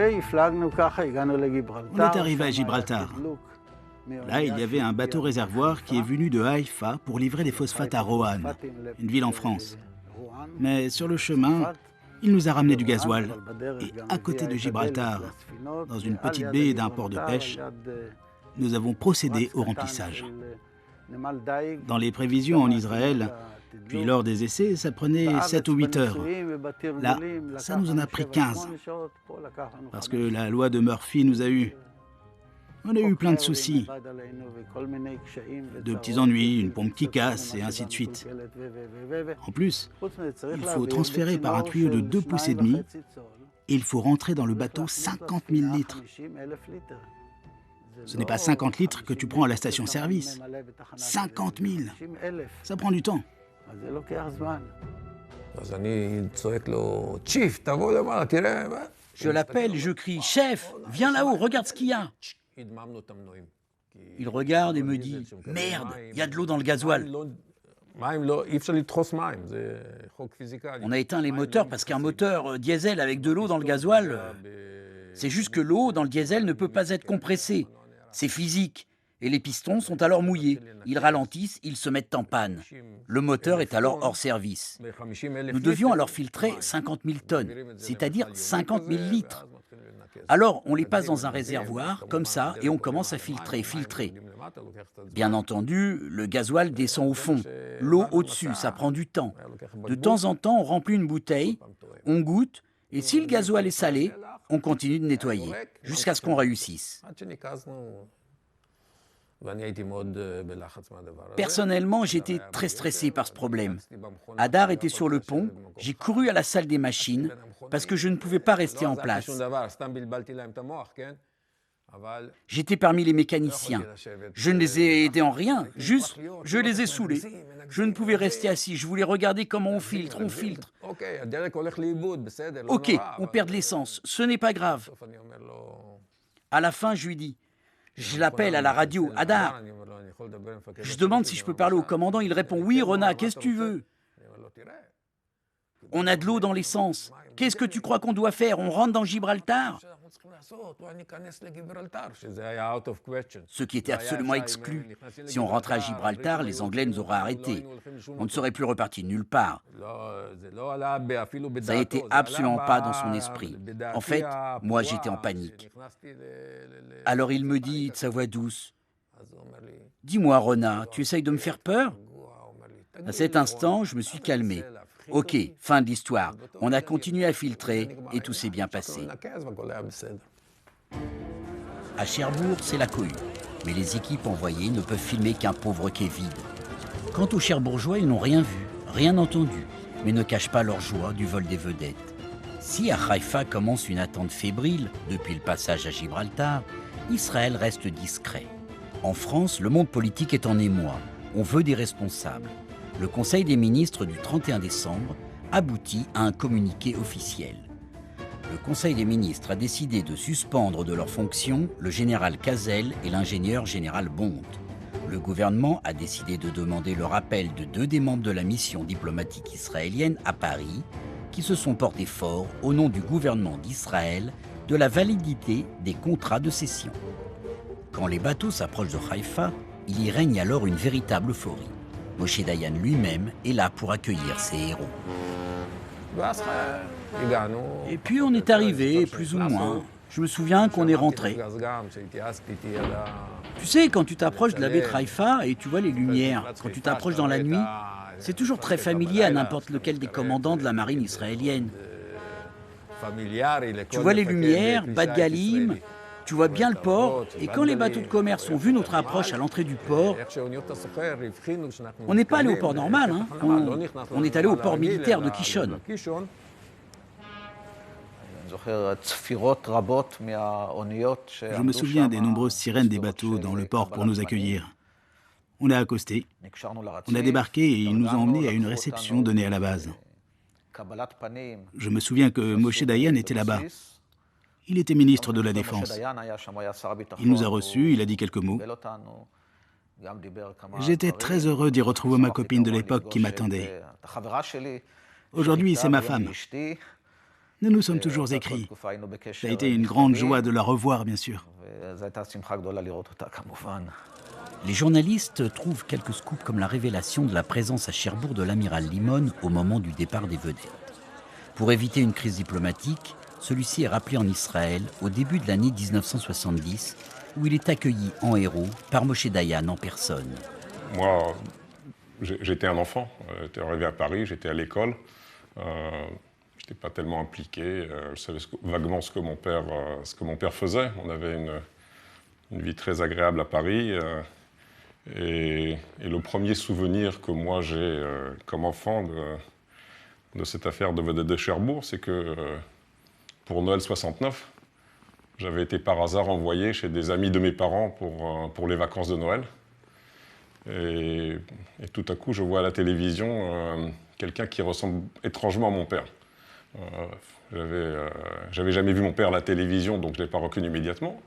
est arrivé à Gibraltar. Là, il y avait un bateau réservoir qui est venu de Haïfa pour livrer des phosphates à Roanne, une ville en France. Mais sur le chemin, il nous a ramené du gasoil. Et à côté de Gibraltar, dans une petite baie d'un port de pêche, nous avons procédé au remplissage. Dans les prévisions en Israël, puis lors des essais, ça prenait 7 ou 8 heures. Là, ça nous en a pris 15. Parce que la loi de Murphy nous a eus. On a eu plein de soucis, de petits ennuis, une pompe qui casse et ainsi de suite. En plus, il faut transférer par un tuyau de 2,5 pouces et il faut rentrer dans le bateau 50 000 litres. Ce n'est pas 50 litres que tu prends à la station-service. 50 000. Ça prend du temps. Je l'appelle, je crie « Chef, viens là-haut, regarde ce qu'il y a !» Il regarde et me dit « Merde, il y a de l'eau dans le gasoil !» On a éteint les moteurs parce qu'un moteur diesel avec de l'eau dans le gasoil, c'est juste que l'eau dans le diesel ne peut pas être compressée. C'est physique. Et les pistons sont alors mouillés. Ils ralentissent, ils se mettent en panne. Le moteur est alors hors service. Nous devions alors filtrer 50 000 tonnes, c'est-à-dire 50 000 litres. Alors, on les passe dans un réservoir, comme ça, et on commence à filtrer. Bien entendu, le gasoil descend au fond. L'eau au-dessus, ça prend du temps. De temps en temps, on remplit une bouteille, on goûte, et si le gasoil est salé, on continue de nettoyer, jusqu'à ce qu'on réussisse. Personnellement, j'étais très stressé par ce problème. Hadar était sur le pont, j'ai couru à la salle des machines parce que je ne pouvais pas rester en place. J'étais parmi les mécaniciens. Je ne les ai aidés en rien, juste je les ai saoulés. Je ne pouvais rester assis, je voulais regarder comment on filtre. Ok, on perd de l'essence, ce n'est pas grave. À la fin, je lui dis, je l'appelle à la radio, Hadar. Je demande si je peux parler au commandant, il répond, oui, Rona, qu'est-ce que tu veux? On a de l'eau dans l'essence. Qu'est-ce que tu crois qu'on doit faire? On rentre dans Gibraltar? Ce qui était absolument exclu. Si on rentrait à Gibraltar, les Anglais nous auraient arrêtés. On ne serait plus reparti de nulle part. Ça n'était absolument pas dans son esprit. En fait, moi j'étais en panique. Alors il me dit de sa voix douce, « Dis-moi, Rona, tu essayes de me faire peur ?» À cet instant, je me suis calmé. Ok, fin de l'histoire. On a continué à filtrer et tout s'est bien passé. À Cherbourg, c'est la cohue. Mais les équipes envoyées ne peuvent filmer qu'un pauvre quai vide. Quant aux Cherbourgeois, ils n'ont rien vu, rien entendu, mais ne cachent pas leur joie du vol des vedettes. Si à Haïfa commence une attente fébrile, depuis le passage à Gibraltar, Israël reste discret. En France, le monde politique est en émoi. On veut des responsables. Le Conseil des ministres du 31 décembre aboutit à un communiqué officiel. Le Conseil des ministres a décidé de suspendre de leurs fonctions le général Cazel et l'ingénieur général Bond. Le gouvernement a décidé de demander le rappel de 2 des membres de la mission diplomatique israélienne à Paris, qui se sont portés forts au nom du gouvernement d'Israël de la validité des contrats de cession. Quand les bateaux s'approchent de Haïfa, il y règne alors une véritable euphorie. Moshe Dayan lui-même est là pour accueillir ses héros. Et puis on est arrivé, plus ou moins. Je me souviens qu'on est rentré. Tu sais, quand tu t'approches de la baie de Haïfa et tu vois les lumières, quand tu t'approches dans la nuit, c'est toujours très familier à n'importe lequel des commandants de la marine israélienne. Tu vois les lumières, Bat Galim, tu vois bien le port, et quand les bateaux de commerce ont vu notre approche à l'entrée du port, on n'est pas allé au port normal, hein. On est allé au port militaire de Kishon. Je me souviens des nombreuses sirènes des bateaux dans le port pour nous accueillir. On a accosté, on a débarqué et ils nous ont emmenés à une réception donnée à la base. Je me souviens que Moshe Dayan était là-bas. Il était ministre de la Défense. Il nous a reçus, il a dit quelques mots. J'étais très heureux d'y retrouver ma copine de l'époque qui m'attendait. Aujourd'hui, c'est ma femme. Nous nous sommes toujours écrits. Ça a été une grande joie de la revoir, bien sûr. Les journalistes trouvent quelques scoops comme la révélation de la présence à Cherbourg de l'amiral Limon au moment du départ des vedettes. Pour éviter une crise diplomatique, celui-ci est rappelé en Israël au début de l'année 1970, où il est accueilli en héros par Moshe Dayan en personne. Moi, j'étais un enfant. J'étais arrivé à Paris, j'étais à l'école. Je n'étais pas tellement impliqué. Je savais vaguement ce que mon père faisait. On avait une vie très agréable à Paris. Et le premier souvenir que moi j'ai comme enfant de cette affaire de vedette de Cherbourg, c'est que pour Noël 69, j'avais été par hasard envoyé chez des amis de mes parents pour les vacances de Noël. Et tout à coup, je vois à la télévision quelqu'un qui ressemble étrangement à mon père. J'avais jamais vu mon père à la télévision, donc je ne l'ai pas reconnu immédiatement.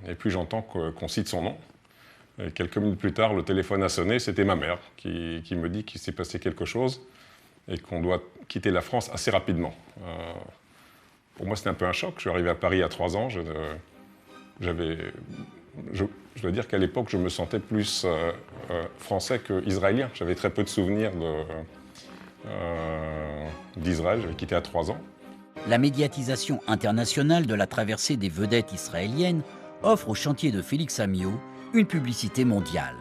Et puis j'entends qu'on cite son nom. Et quelques minutes plus tard, le téléphone a sonné, c'était ma mère qui me dit qu'il s'est passé quelque chose et qu'on doit quitter la France assez rapidement. Pour moi, c'était un peu un choc. Je suis arrivé à Paris à 3 ans. Je dois dire qu'à l'époque, je me sentais plus français qu'israélien. J'avais très peu de souvenirs d'Israël. J'avais quitté à 3 ans. La médiatisation internationale de la traversée des vedettes israéliennes offre au chantier de Félix Amiot une publicité mondiale.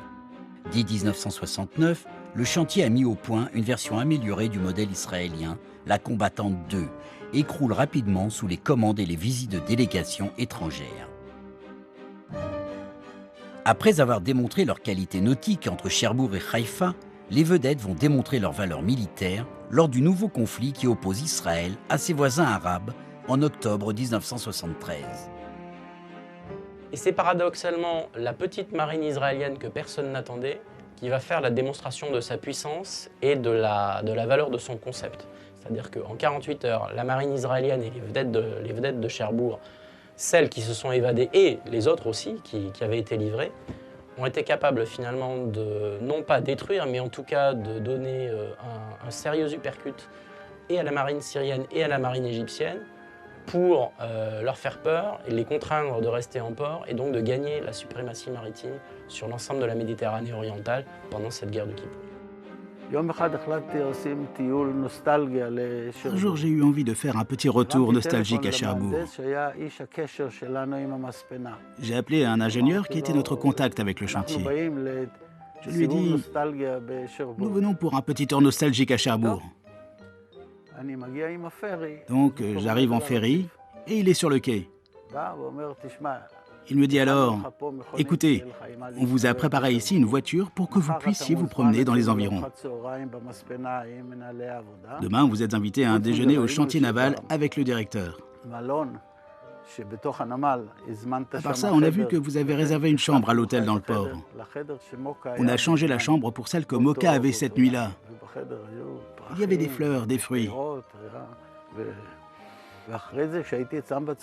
Dès 1969, le chantier a mis au point une version améliorée du modèle israélien, la Combattante 2, écroule rapidement sous les commandes et les visites de délégations étrangères. Après avoir démontré leur qualité nautique entre Cherbourg et Haïfa, les vedettes vont démontrer leur valeur militaire lors du nouveau conflit qui oppose Israël à ses voisins arabes en octobre 1973. Et c'est paradoxalement la petite marine israélienne que personne n'attendait qui va faire la démonstration de sa puissance et de la valeur de son concept. C'est-à-dire qu'en 48 heures, la marine israélienne et les vedettes de Cherbourg, celles qui se sont évadées et les autres aussi qui avaient été livrées, ont été capables finalement de, non pas détruire, mais en tout cas de donner un sérieux uppercut et à la marine syrienne et à la marine égyptienne pour leur faire peur et les contraindre de rester en port et donc de gagner la suprématie maritime sur l'ensemble de la Méditerranée orientale pendant cette guerre de Kippour. Un jour, j'ai eu envie de faire un petit retour nostalgique à Cherbourg. J'ai appelé un ingénieur qui était notre contact avec le chantier. Je lui ai dit, nous venons pour un petit tour nostalgique à Cherbourg. Donc j'arrive en ferry et il est sur le quai. Il me dit alors, écoutez, on vous a préparé ici une voiture pour que vous puissiez vous promener dans les environs. Demain, vous êtes invité à un déjeuner au chantier naval avec le directeur. À part ça, on a vu que vous avez réservé une chambre à l'hôtel dans le port. On a changé la chambre pour celle que Moka avait cette nuit-là. Il y avait des fleurs, des fruits.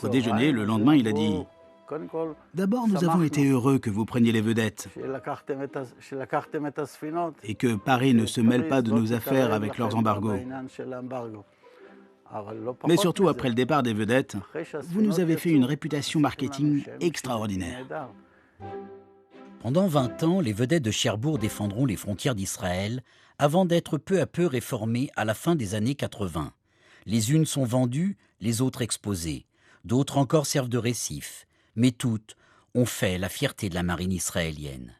Au déjeuner, le lendemain, il a dit « D'abord, nous avons été heureux que vous preniez les vedettes et que Paris ne se mêle pas de nos affaires avec leurs embargos. Mais surtout, après le départ des vedettes, vous nous avez fait une réputation marketing extraordinaire. » Pendant 20 ans, les vedettes de Cherbourg défendront les frontières d'Israël avant d'être peu à peu réformées à la fin des années 80. Les unes sont vendues, les autres exposées. D'autres encore servent de récifs. Mais toutes ont fait la fierté de la marine israélienne.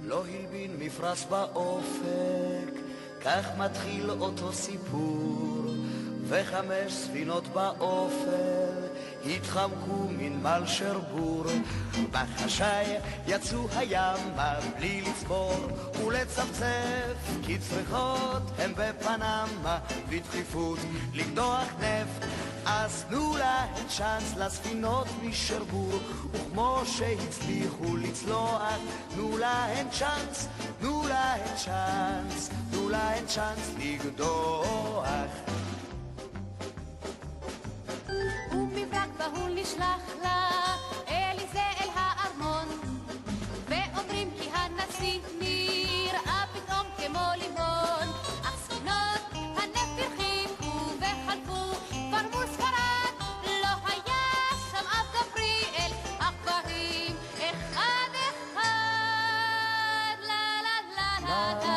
לא הלבין מפרש באופק, כך מתחיל אותו סיפור, וחמש ספינות באופל התחמקו מנמל שרבור. בחשאי יצאו הימה בלי לצפור ולצפצף, כי צריכות הם בפנמה בדחיפות לקדוח נפט. אז תנו להן צ'אנס לספינות משרבור, וכמו שהצליחו לצלוח, תנו להן צ'אנס, תנו להן צ'אנס, תנו להן צ'אנס לקדוח. ומברק בהול נשלח לה אליזה אל הארמון, ואומרים כי הנשיא נראה פתאום כמו לימון. אך ספינות הנפט הרחיקו וחלפו, פרמו ספרד, לא היה שם אף גבריאל, אך באים אחד אחד. לה לה לה לה